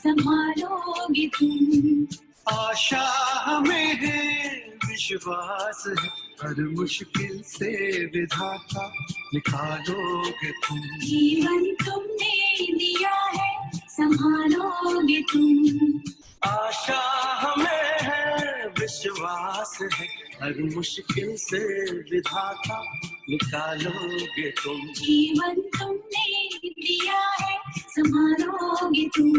संभालोगे तुम। आशा हमें है, विश्वास है, हर मुश्किल से विधाता निकालोगे तुम। जीवन तुमने दिया है, संभालोगे तुम। आशा हमें है, विश्वास है, हर मुश्किल से विधाता निकालोगे तुम। जीवन तुमने दिया है, संभालोगे तुम।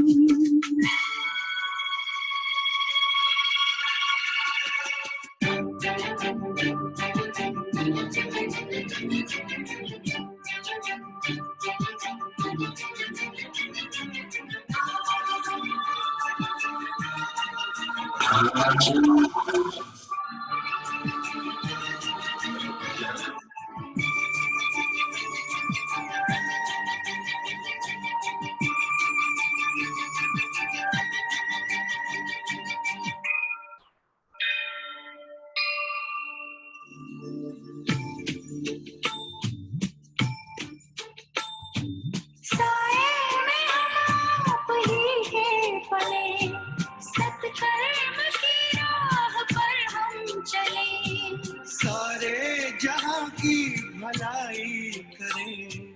सारे जहां की भलाई करें,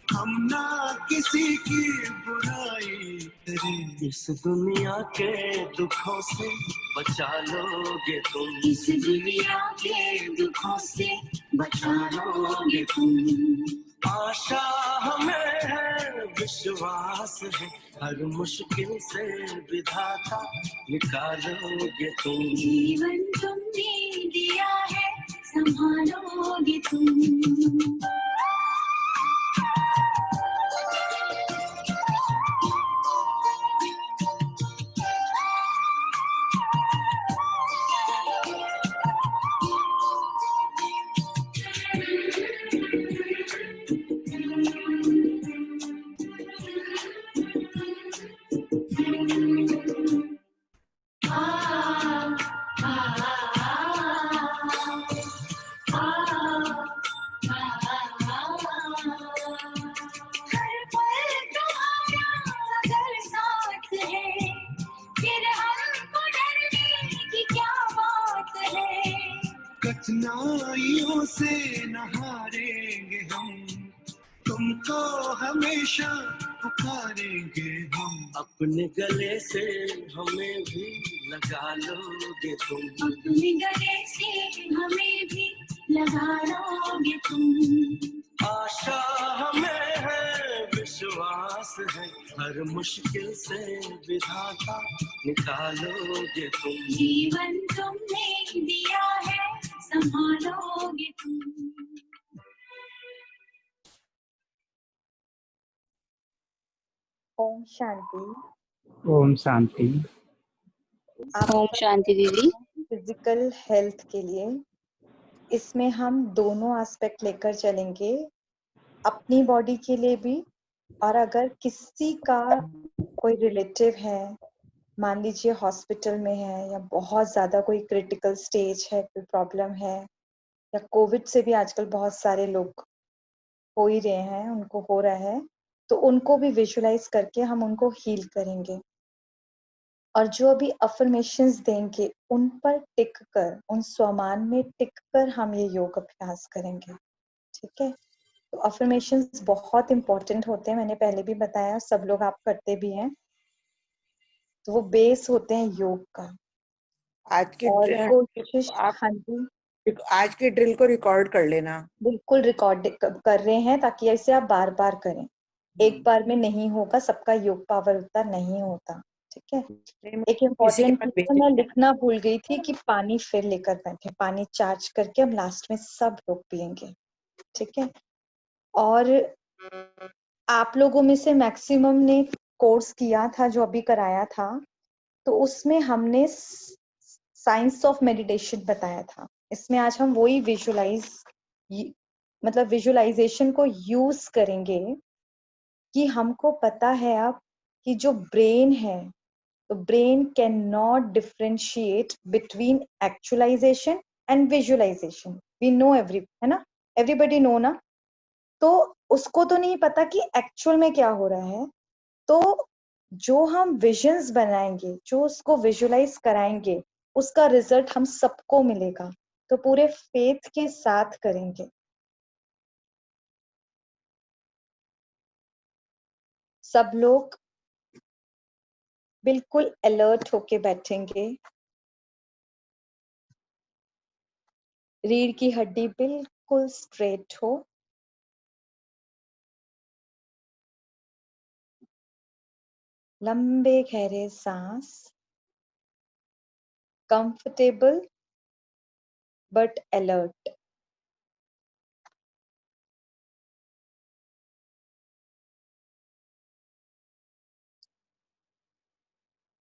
हम ना किसी की बुराई करें। इस दुनिया के दुखों से बचा लोगे तुम। इस दुनिया के दुखों से बचा लोगे तुम। आशा हमें है, विश्वास है, हर मुश्किल से विधाता निकालोगे तुम। जीवन तुमने दिया है, संभालोगे तुम। कठिनाइयों से न हारेंगे हम, तुमको हमेशा पुकारेंगे हम। अपने गले से हमें भी लगा लोगे तुम। अपने गले से हमें भी लगा लोगे तुम। आशा हमें है, विश्वास है, हर मुश्किल से विधाता निकालोगे तुम। जीवन तुमने दिया है, संभालोगे तुम। ओम शांति। ओम शांति। ओम शांति दीदी। फिजिकल हेल्थ के लिए इसमें हम दोनों एस्पेक्ट लेकर चलेंगे, अपनी बॉडी के लिए भी, और अगर किसी का कोई रिलेटिव है, मान लीजिए हॉस्पिटल में है या बहुत ज्यादा कोई क्रिटिकल स्टेज है, कोई प्रॉब्लम है, या कोविड से भी आजकल बहुत सारे लोग हो ही रहे हैं, उनको हो रहा है, तो उनको भी विजुलाइज करके हम उनको हील करेंगे। और जो अभी अफर्मेशंस देंगे उन पर टिक कर, उन स्वमान में टिक कर हम ये योग अभ्यास करेंगे। ठीक है, तो अफर्मेशंस बहुत इंपॉर्टेंट होते हैं, मैंने पहले भी बताया, सब लोग आप करते भी हैं, तो वो बेस होते हैं योग का। आज के और कोशिश, हाँ जी, आज के ड्रिल को रिकॉर्ड कर लेना। बिल्कुल रिकॉर्ड कर रहे हैं, ताकि ऐसे आप बार बार करें। एक बार में नहीं होगा, सबका योग पावर उतना नहीं होता। ठीक है, एक इम्पोर्टेंट चीज मैं लिखना भूल गई थी कि पानी फिर लेकर बैठे, पानी चार्ज करके हम लास्ट में सब लोग पियेंगे। ठीक है, और आप लोगों में से मैक्सिमम ने कोर्स किया था, जो अभी कराया था, तो उसमें हमने साइंस ऑफ मेडिटेशन बताया था। इसमें आज हम वही मतलब विजुअलाइजेशन को यूज करेंगे कि हमको पता है अब कि जो ब्रेन है, तो brain can not differentiate between actualisation and visualisation. We know है ना, एवरीबडी नो ना, तो उसको तो नहीं पता कि एक्चुअल में क्या हो रहा है। तो जो हम विजन्स बनाएंगे, जो उसको विजुलाइज कराएंगे, उसका रिजल्ट हम सबको मिलेगा। तो पूरे फेथ के साथ करेंगे। सब लोग बिल्कुल अलर्ट होके बैठेंगे। रीढ़ की हड्डी बिल्कुल स्ट्रेट हो। लंबे गहरे सांस। Comfortable but alert.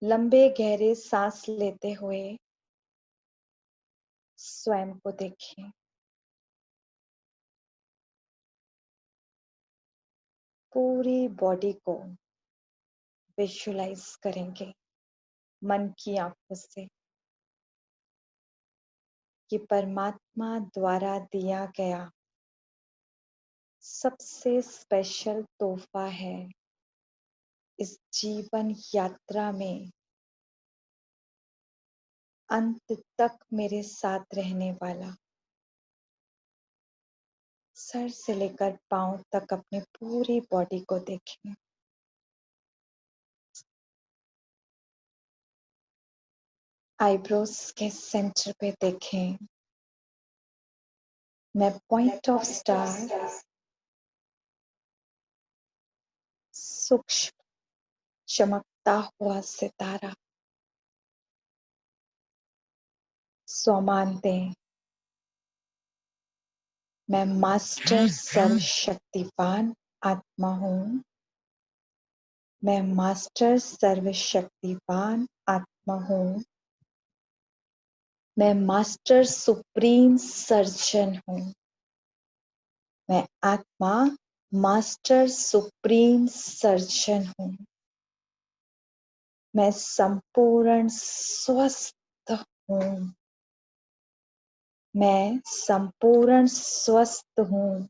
लंबे गहरे सांस लेते हुए स्वयं को देखें। पूरी बॉडी को विजुलाइज करेंगे मन की आंखों से कि परमात्मा द्वारा दिया गया सबसे स्पेशल तोहफा है इस जीवन यात्रा में अंत तक मेरे साथ रहने वाला। सर से लेकर पांव तक अपनी पूरी बॉडी को देखें। आईब्रोज के सेंटर पे देखें। मैं पॉइंट ऑफ स्टार सूक्ष्म चमकता हुआ सितारा सोमानते। मैं मास्टर सर्वशक्तिवान आत्मा हूँ। मैं मास्टर सर्वशक्तिवान आत्मा हूँ। मैं मास्टर सुप्रीम सर्जन हूँ। मैं आत्मा मास्टर सुप्रीम सर्जन हूँ। मैं संपूर्ण स्वस्थ हूँ। मैं संपूर्ण स्वस्थ हूँ।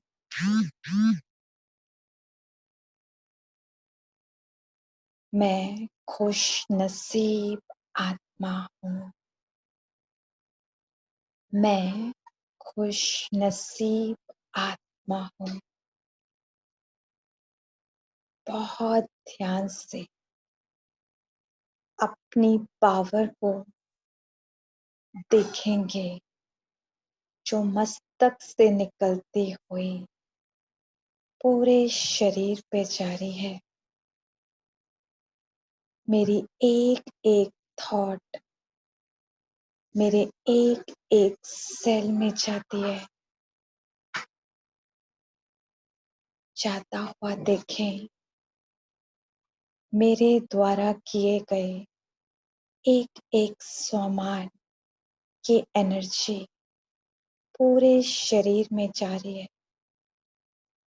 मैं खुश नसीब आत्मा हूँ। मैं खुश नसीब आत्मा हूँ। बहुत ध्यान से अपनी पावर को देखेंगे जो मस्तक से निकलती हुई पूरे शरीर पे जारी है। मेरी एक एक थॉट मेरे एक एक सेल में जाती है। जाता हुआ देखें मेरे द्वारा किए गए एक एक स्वमान की एनर्जी पूरे शरीर में जा रही है।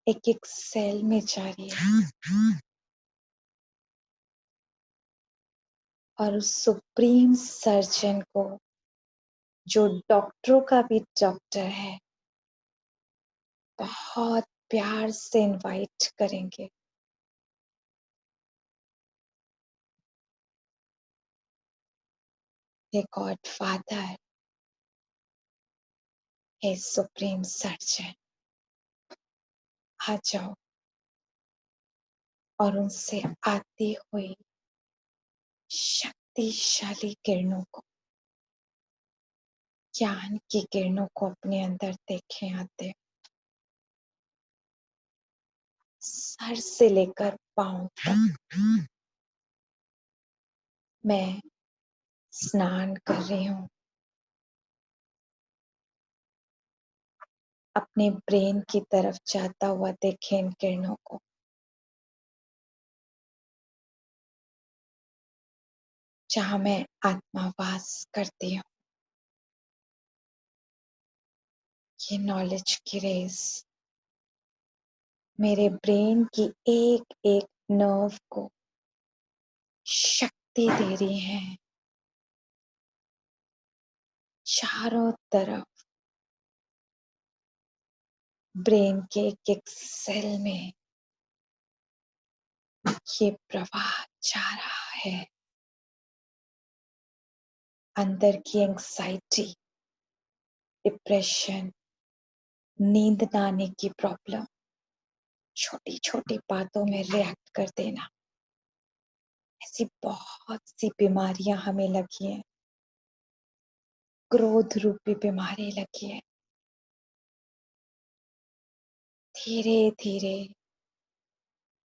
एक एक सेल में जा रही है। और उस सुप्रीम सर्जन को जो डॉक्टरों का भी डॉक्टर है बहुत प्यार से इनवाइट करेंगे। हे गॉड फादर, हे सुप्रीम सर्जन, आ जाओ और उनसे आती हुई शक्तिशाली किरणों को, ज्ञान की किरणों को अपने अंदर देखें आते। सर से लेकर पांव तक मैं स्नान कर रही हूँ। अपने ब्रेन की तरफ जाता हुआ देखें इन किरणों को। जहां मैं आत्मा वास करती हूँ। ये नॉलेज की रेस मेरे ब्रेन की एक एक नर्व को शक्ति दे रही है। चारों तरफ ब्रेन के एक एक सेल में ये प्रवाह जा रहा है। अंदर की एंग्जाइटी, डिप्रेशन, नींद ना आने की प्रॉब्लम, छोटी छोटी बातों में रिएक्ट कर देना, ऐसी बहुत सी बीमारियां हमें लगी हैं। क्रोध रूपी बीमारी लगी है। धीरे धीरे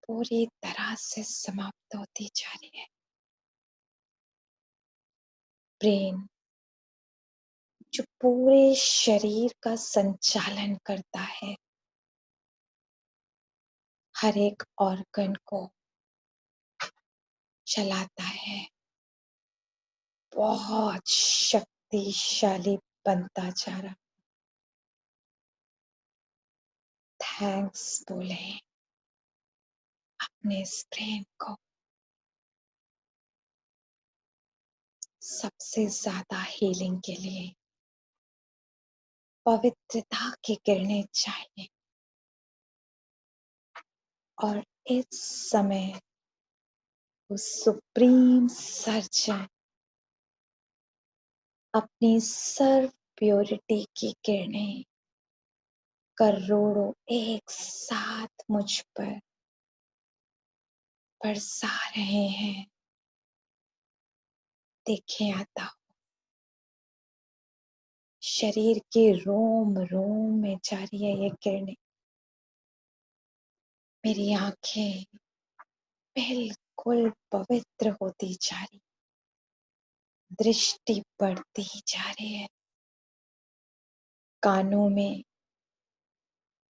पूरी तरह से समाप्त होती जा रही है। ब्रेन जो पूरे शरीर का संचालन करता है, हर एक ऑर्गन को चलाता है, बहुत शक्तिशाली बनता जा रहा। थैंक्स बोले अपने इस ब्रेन को। सबसे ज्यादा हीलिंग के लिए पवित्रता की किरणें चाहिए, और इस समय उस सुप्रीम सर्जन अपनी सर्व प्योरिटी की किरणें करोड़ों एक साथ मुझ पर बरसा रहे हैं। देखें आता हो, शरीर के रोम रोम में जा रही है ये किरणें। मेरी आंखें बिल्कुल पवित्र होती जा रही, दृष्टि बढ़ती जा रही है। कानों में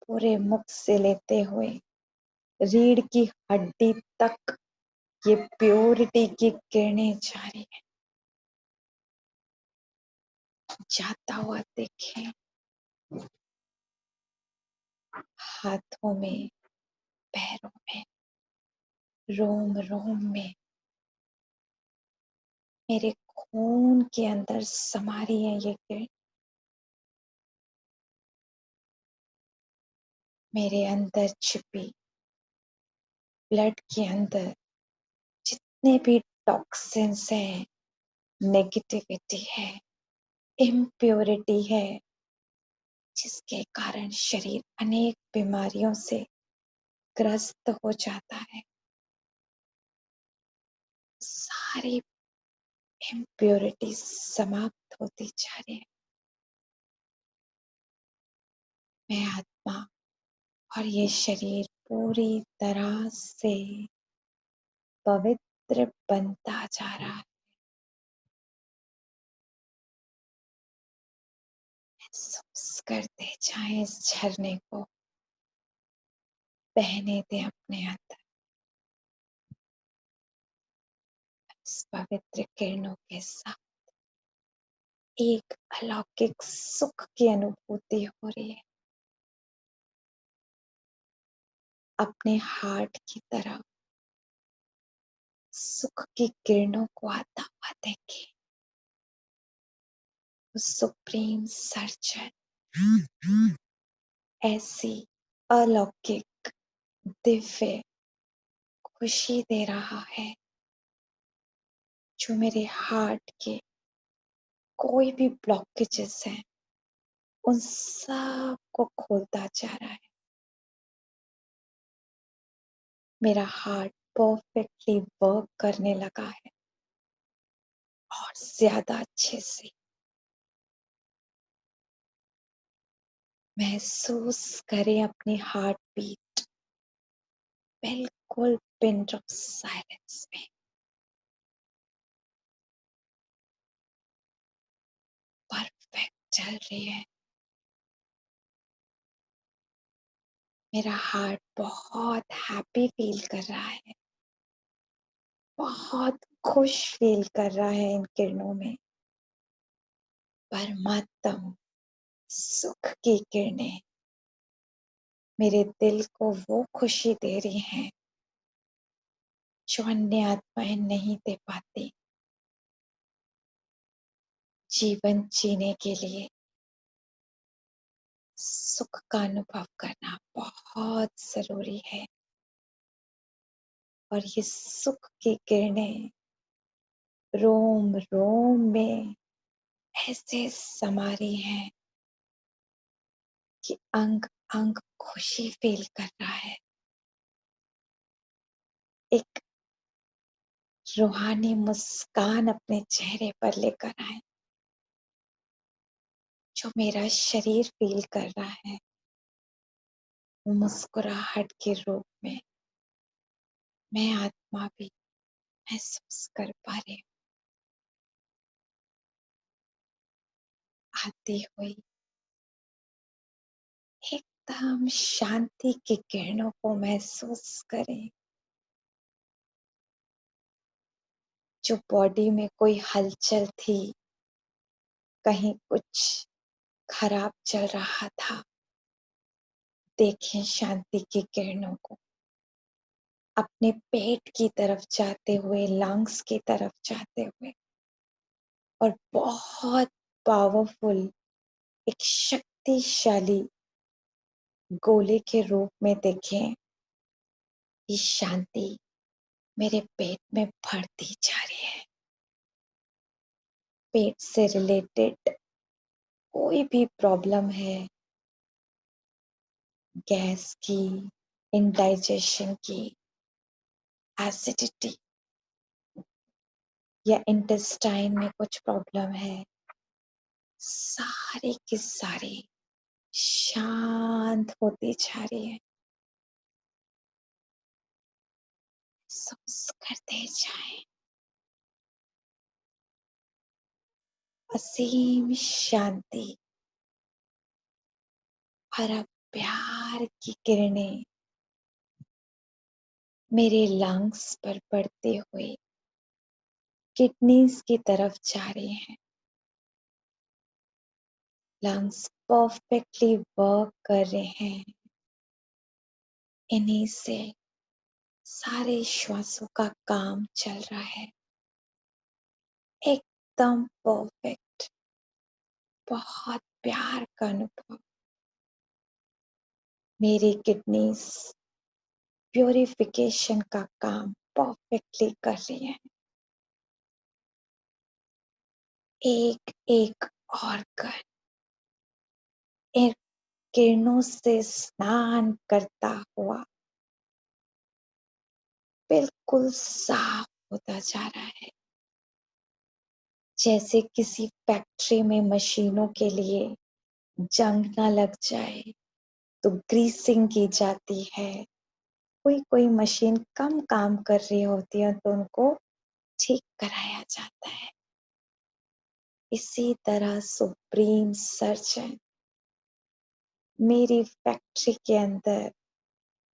पूरे मुख से लेते हुए रीढ़ की हड्डी तक ये प्योरिटी की किरणें जा रही है। जाता हुआ देखें, हाथों में, पैरों में, रोम रोम में, मेरे खून के अंदर समा रही है ये किरण। मेरे अंदर छिपी, ब्लड के अंदर जितने भी टॉक्सिन्स है, नेगेटिविटी है, इम्प्योरिटी है, जिसके कारण शरीर अनेक बीमारियों से ग्रस्त हो जाता है, सारी इम्प्योरिटी समाप्त होती जा रही है। मैं आत्मा और ये शरीर पूरी तरह से पवित्र बनता जा रहा है। महसूस करते जाएं इस झरने को, बहने दें अपने अंदर। इस पवित्र किरणों के साथ एक अलौकिक सुख की अनुभूति हो रही है। अपने हार्ट की तरफ सुख की किरणों को आता हुआ देखें। सुप्रीम सर्जन ऐसी अलौकिक दिव्य खुशी दे रहा है, जो मेरे हार्ट के कोई भी ब्लॉकेजेस हैं उन सब को खोलता जा रहा है। मेरा हार्ट परफेक्टली वर्क करने लगा है, और ज्यादा अच्छे से। महसूस करें अपनी हार्ट बीट बिल्कुल पिन ड्रॉप साइलेंस में। परफेक्ट चल रही है। मेरा हार्ट बहुत हैप्पी फील कर रहा है, बहुत खुश फील कर रहा है इन किरणों में। परमात्म सुख की किरणें मेरे दिल को वो खुशी दे रही हैं जो अन्य आत्माएं नहीं दे पाती। जीवन जीने के लिए सुख का अनुभव करना बहुत जरूरी है, और ये सुख की किरणें रोम रोम में ऐसे समा रही हैं कि अंग अंग खुशी फील कर रहा है। एक रूहानी मुस्कान अपने चेहरे पर लेकर आए, जो मेरा शरीर फील कर रहा है, मुस्कुराहट के रूप में मैं आत्मा भी महसूस कर पा रही हूँ। आती हुई एकदम शांति की किरणों को महसूस करें, जो बॉडी में कोई हलचल थी, कहीं कुछ खराब चल रहा था, देखें शांति की किरणों को अपने पेट की तरफ जाते हुए, लंग्स की तरफ जाते हुए, और बहुत पावरफुल एक शक्तिशाली गोले के रूप में देखें। ये शांति मेरे पेट में बढ़ती जा रही है। पेट से रिलेटेड कोई भी प्रॉब्लम है, गैस की, इंडाइजेशन की, एसिडिटी या इंटेस्टाइन में कुछ प्रॉब्लम है, सारे के सारे शांत होती जा रही है। महसूस करते जाएं असीम शांति और अब प्यार की किरणें मेरे लंग्स पर पड़ते हुए किडनीज की तरफ जा रही हैं। लंग्स परफेक्टली वर्क कर रहे हैं। इन्हीं से सारे श्वासों का काम चल रहा है, एकदम परफेक्ट। बहुत प्यार का अनुभव। मेरी किडनीज प्यूरिफिकेशन का काम परफेक्टली कर रही है। एक एक ऑर्गन इन किरणों से स्नान करता हुआ बिल्कुल साफ होता जा रहा है। जैसे किसी फैक्ट्री में मशीनों के लिए जंग ना लग जाए तो ग्रीसिंग की जाती है। कोई कोई मशीन कम काम कर रही होती है तो उनको ठीक कराया जाता है। इसी तरह सुप्रीम सर्जन मेरी फैक्ट्री के अंदर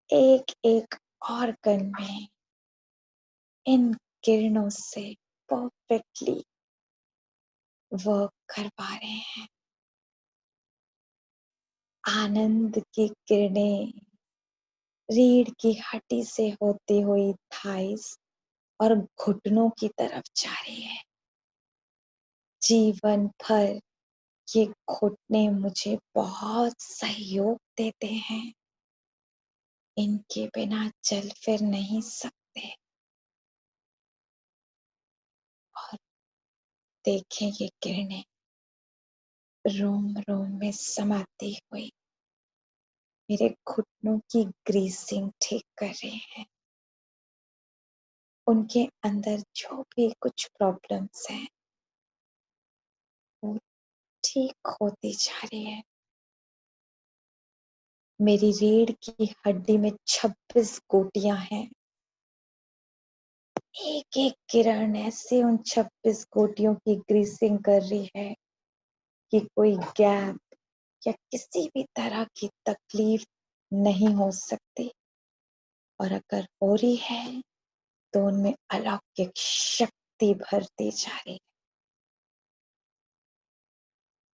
एक एक ऑर्गन में इन किरणों से परफेक्टली वर्क करवा रहे हैं। आनंद की किरणें रीढ़ की हड्डी से होती हुई थाइस और घुटनों की तरफ जा रही है। जीवन भर ये घुटने मुझे बहुत सहयोग देते हैं। इनके बिना चल फिर नहीं सकते। और देखें ये किरणें रोम रोम में समाती हुई मेरे घुटनों की ग्रीसिंग ठीक कर रही हैं। उनके अंदर जो भी कुछ प्रॉब्लम्स हैं वो ठीक होती जा रही है। मेरी रीढ़ की हड्डी में 26 गोटियां हैं। एक एक किरण ऐसे उन 26 गोटियों की ग्रीसिंग कर रही है कि कोई गैप या किसी भी तरह की तकलीफ नहीं हो सकती। और अगर हो रही है तो उनमें अलौकिक शक्ति भरती जा रही है।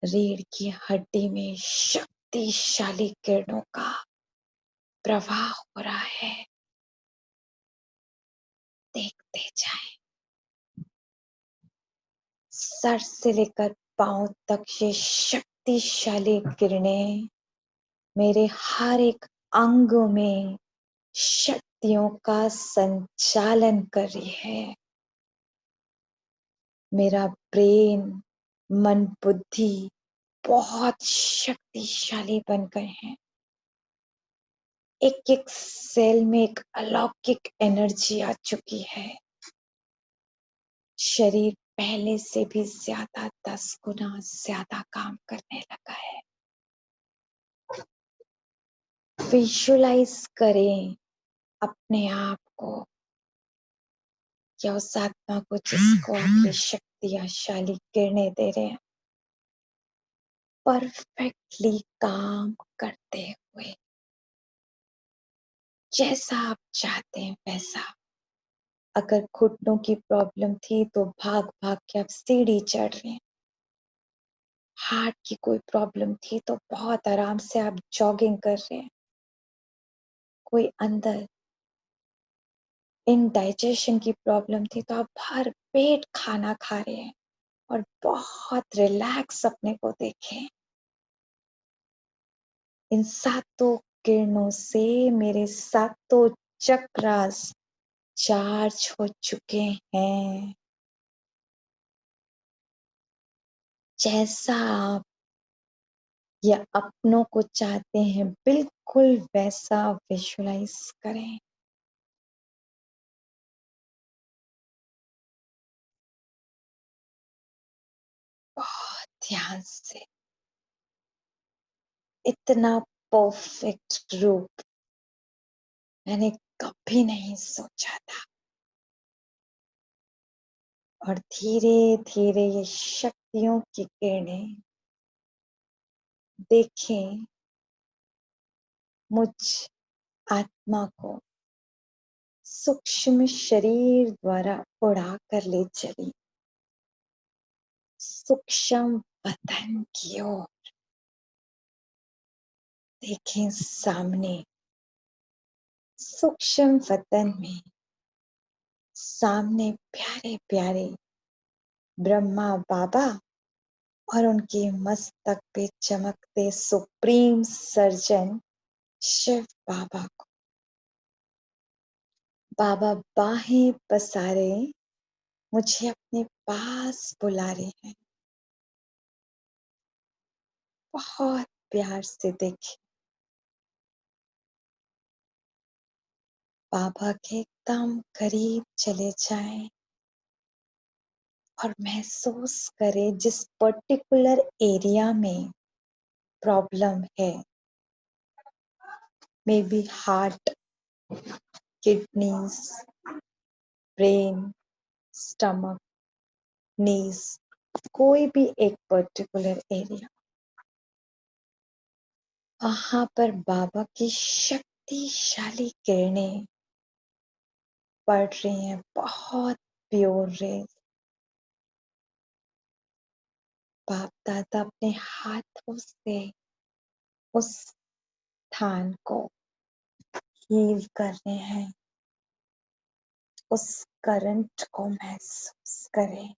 रीढ़ की हड्डी में शक्तिशाली किरणों का प्रवाह हो रहा है। देखते जाएं। सर से लेकर पांव तक ये शक्तिशाली किरणें मेरे हर एक अंग में शक्ति शक्तियों का संचालन कर रही है। मेरा ब्रेन, मन, बुद्धि बहुत शक्तिशाली बन गए हैं। एक एक सेल में एक अलौकिक एनर्जी आ चुकी है। शरीर पहले से भी ज्यादा 10 गुना ज्यादा काम करने लगा है। विजुअलाइज करें अपने आप को या उस आत्मा को जिसको आपकी शक्तिशाली किरणें दे रहे हैं, परफेक्टली काम करते हुए, जैसा आप चाहते हैं वैसा। अगर घुटनों की प्रॉब्लम थी तो भाग भाग के आप सीढ़ी चढ़ रहे हैं। हार्ट की कोई प्रॉब्लम थी तो बहुत आराम से आप जॉगिंग कर रहे हैं। कोई अंदर इनडाइजेशन की प्रॉब्लम थी तो आप भर पेट खाना खा रहे हैं और बहुत रिलैक्स अपने को देखें। इन सातों किरणों से मेरे सातों चक्रास चार्ज हो चुके हैं। जैसा आप या अपनों को चाहते हैं बिल्कुल वैसा विजुअलाइज करें। बहुत ध्यान से। इतना परफेक्ट रूप मैंने कभी नहीं सोचा था। और धीरे धीरे ये शक्तियों की किरणें देखें मुझ आत्मा को सूक्ष्म शरीर द्वारा उड़ा कर ले चली सूक्ष्म वतन की ओर। देखें सामने सूक्ष्म वतन में सामने प्यारे प्यारे ब्रह्मा बाबा और उनके मस्तक पे चमकते सुप्रीम सर्जन शिव बाबा को। बाबा बाहें पसारे मुझे अपने पास बुला रहे हैं। बहुत प्यार से देखें। बाबा के एकदम करीब चले जाएं और महसूस करें जिस पर्टिकुलर एरिया में प्रॉब्लम है, may be heart, kidneys, brain, stomach, knees, कोई भी एक पर्टिकुलर एरिया। वहां पर बाबा की शक्तिशाली किरणें पड़ रही हैं, बहुत प्योर रेज। बाप दादा अपने हाथों से उस स्थान को हील कर रहे हैं। उस करंट को महसूस करें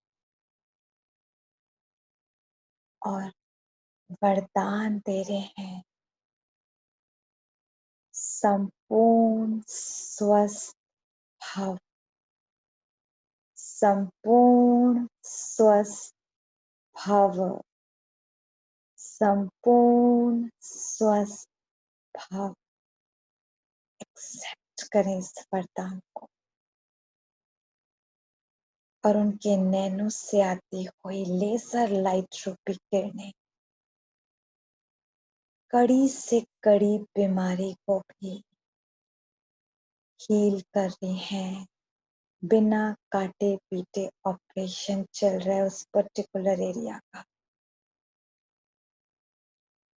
और वरदान दे रहे हैं। संपूर्ण स्वस्थ भव, संपूर्ण स्वस्थ भव, संपूर्ण स्वस्थ भव। एक्सेप्ट करें इस वरदान को और उनके नैनों से आती हुई लेजर लाइट रूपी किरणें कड़ी से कड़ी बीमारी को भी हील कर रही हैं। बिना काटे पीटे ऑपरेशन चल रहा है उस पर्टिकुलर एरिया का।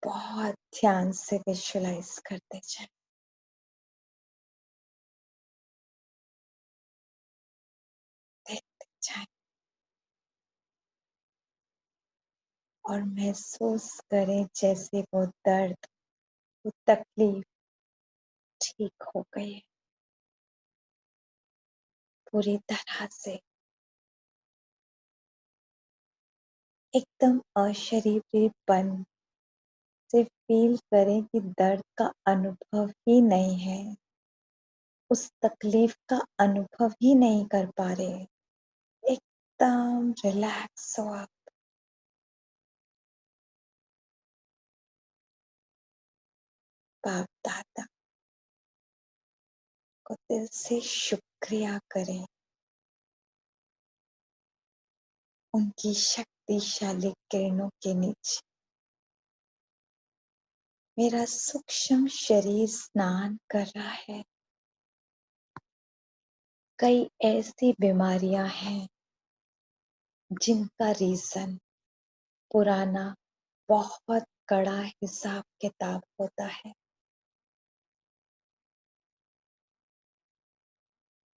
बहुत ध्यान से विजुअलाइज करते जाएं। देखते जाएं और महसूस करें जैसे वो दर्द, वो तकलीफ ठीक हो गई है पूरी तरह से। एकदम अशरीरीपन से फील करें कि दर्द का अनुभव ही नहीं है। उस तकलीफ का अनुभव ही नहीं कर पा रहे। एकदम रिलैक्स हो आप। बाप दादा को दिल से शुक्रिया करें, उनकी शक्तिशाली किरणों के नीचे मेरा सूक्ष्म शरीर स्नान कर रहा है। कई ऐसी बीमारियां हैं जिनका रीजन पुराना बहुत कड़ा हिसाब किताब होता है,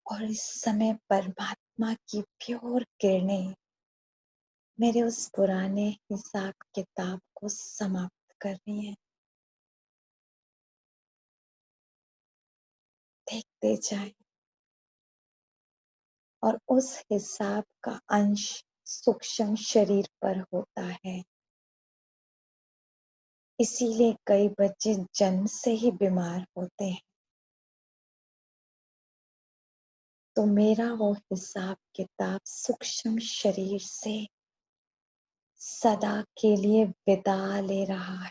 और इस समय परमात्मा की प्योर किरणें मेरे उस पुराने हिसाब किताब को समाप्त कर रही हैं। देखते जाएं और उस हिसाब का अंश सूक्ष्म शरीर पर होता है। इसीलिए कई बच्चे जन्म से ही बीमार होते हैं। तो मेरा वो हिसाब किताब सूक्ष्म शरीर से सदा के लिए विदा ले रहा है।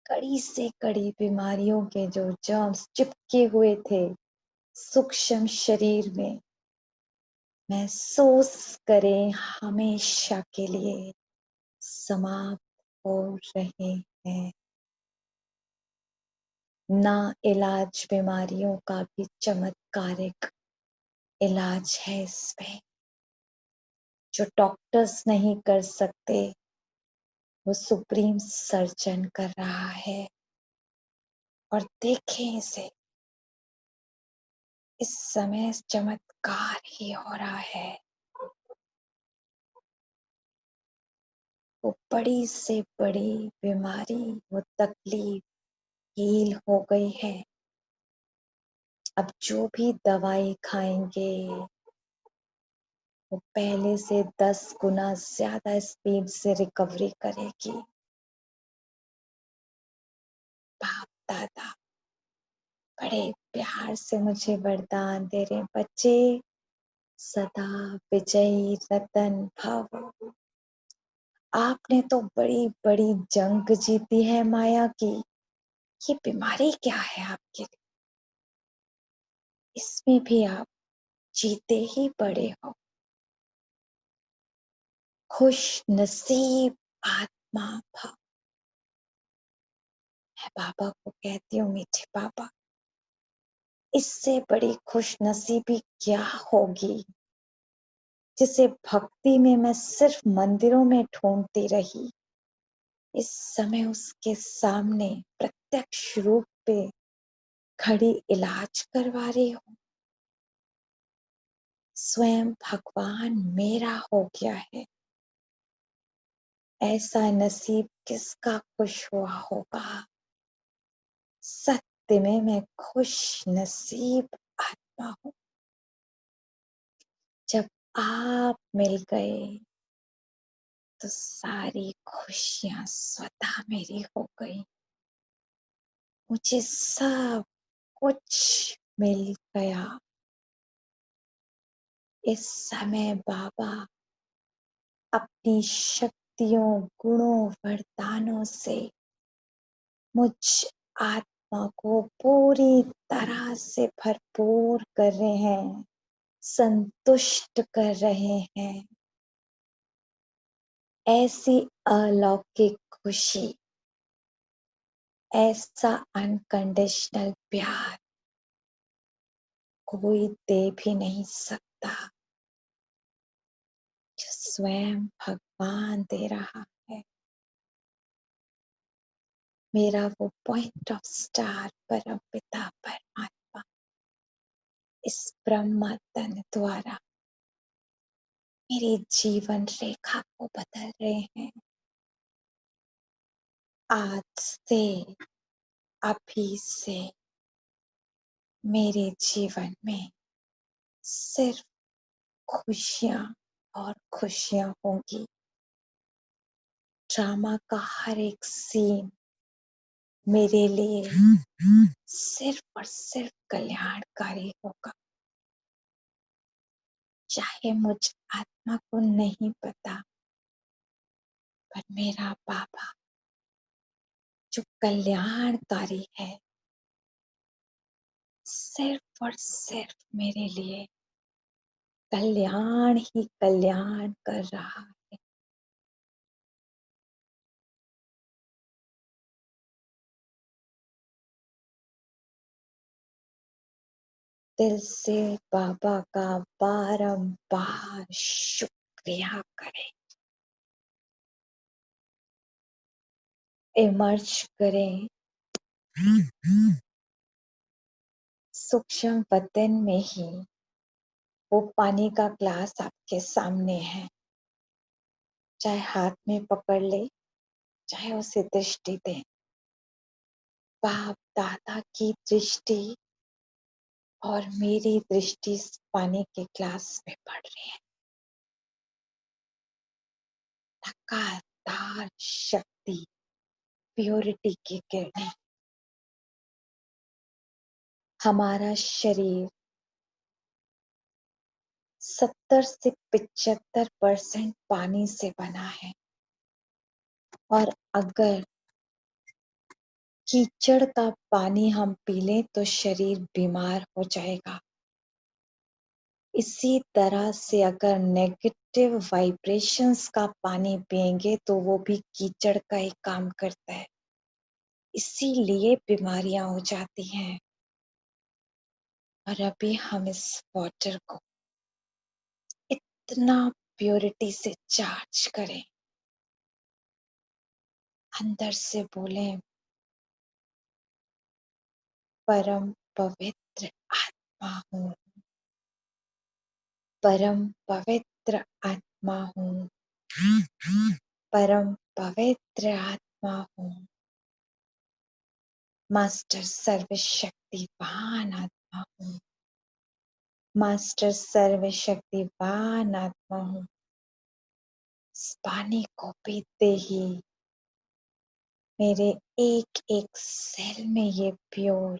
कड़ी से कड़ी बीमारियों के जो जर्म्स चिपके हुए थे सूक्ष्म शरीर में, महसूस करें हमेशा के लिए समाप्त हो रहे हैं। ना इलाज बीमारियों का भी चमत्कारिक इलाज है इसमें, जो डॉक्टर्स नहीं कर सकते वो सुप्रीम सर्जन कर रहा है। और देखें इसे, इस समय चमत्कार ही हो रहा है। वो बड़ी से बड़ी बीमारी, वो तकलीफ हील हो गई है। अब जो भी दवाई खाएंगे वो पहले से 10 गुना ज्यादा स्पीड से रिकवरी करेगी। बाप दादा बड़े प्यार से मुझे वरदान दे रहे हैं, बच्चे सदा विजयी रतन भव। आपने तो बड़ी बड़ी जंग जीती है माया की, ये बीमारी क्या है आपके लिए? इसमें भी आप जीते ही बड़े हो। खुश नसीब आत्मा भव। मैं बाबा को कहती हूँ मीठे बाबा, इससे बड़ी खुश नसीबी क्या होगी जिसे भक्ति में मैं सिर्फ मंदिरों में ढूंढती रही। इस समय उसके सामने प्रत्यक्ष रूप पे खड़ी इलाज करवा रही हूँ। स्वयं भगवान मेरा हो गया है। ऐसा नसीब किसका खुश हुआ होगा? सत्य में मैं खुश नसीब आत्मा हूँ। जब आप मिल गए तो सारी खुशियां स्वतः मेरी हो गई। मुझे सब कुछ मिल गया। इस समय बाबा अपनी शक्तियों, गुणों, वरदानों से मुझ आत्मा को पूरी तरह से भरपूर कर रहे हैं, संतुष्ट कर रहे हैं। ऐसी अलौकिक खुशी, ऐसा अनकंडीशनल प्यार कोई दे भी नहीं सकता जो स्वयं भगवान दे रहा है। मेरा वो पॉइंट ऑफ स्टार परम पिता परमात्मा इस ब्रह्म तन द्वारा मेरी जीवन रेखा को बदल रहे हैं। आज से, अभी से मेरे जीवन में सिर्फ खुशियां और खुशियां होंगी। ड्रामा का हर एक सीन मेरे लिए सिर्फ और सिर्फ कल्याणकारी होगा। चाहे मुझ आत्मा को नहीं पता, पर मेरा बाबा जो कल्याणकारी है, सिर्फ और सिर्फ मेरे लिए कल्याण ही कल्याण कर रहा है। दिल से बाबा का बारंबार शुक्रिया करें। इमर्ज करें सूक्ष्म वतन में ही। वो पानी का ग्लास आपके सामने है, चाहे हाथ में पकड़ ले, चाहे उसे दृष्टि दें। बाप दादा की दृष्टि और मेरी दृष्टि इस पानी के ग्लास में पड़ रही है। लगातार शक्ति, प्योरिटी की किरणें। हमारा शरीर 70 से 75% पानी से बना है, और अगर कीचड़ का पानी हम पी लें तो शरीर बीमार हो जाएगा। इसी तरह से अगर नेगेटिव वाइब्रेशंस का पानी पिएंगे तो वो भी कीचड़ का ही काम करता है, इसीलिए बीमारियां हो जाती हैं। और अभी हम इस वाटर को इतना प्योरिटी से चार्ज करें, अंदर से बोलें, परम पवित्र आत्मा हूँ, परम पवित्र आत्मा हूँ, परम पवित्र आत्मा हूँ। मास्टर सर्वशक्तिवान आत्मा हूँ, मास्टर सर्वशक्तिवान आत्मा हूँ। इस पानी को पीते ही मेरे एक एक सेल में ये प्योर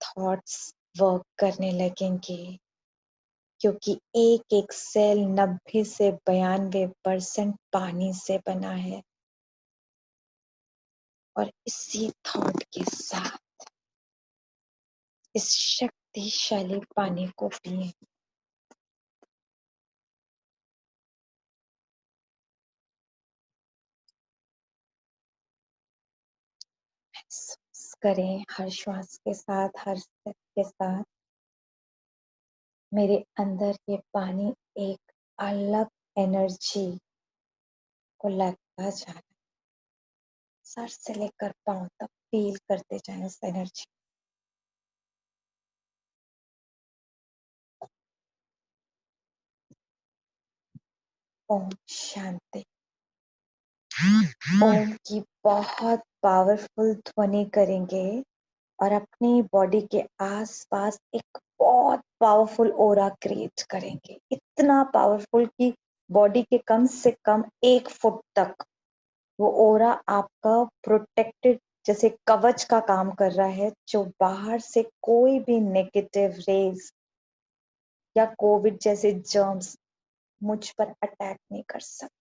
थॉट्स वर्क करने लगेंगे, क्योंकि एक एक सेल 90 से 92% पानी से बना है। और इसी थॉट के साथ इस शक्तिशाली पानी को पिए। महसूस करें हर श्वास के साथ, हर स्टेप के साथ मेरे अंदर ये पानी एक अलग एनर्जी को लगता जा रहा है। सर से लेकर पांव तक फील करते जाएं उस एनर्जी। ओम शांति। ओम की बहुत पावरफुल ध्वनि करेंगे और अपनी बॉडी के आसपास एक बहुत पावरफुल ऑरा क्रिएट करेंगे, इतना पावरफुल कि बॉडी के कम से कम 1 फुट तक वो ऑरा आपका प्रोटेक्टेड जैसे कवच का काम कर रहा है, जो बाहर से कोई भी नेगेटिव रेज या कोविड जैसे जर्म्स मुझ पर अटैक नहीं कर सकते।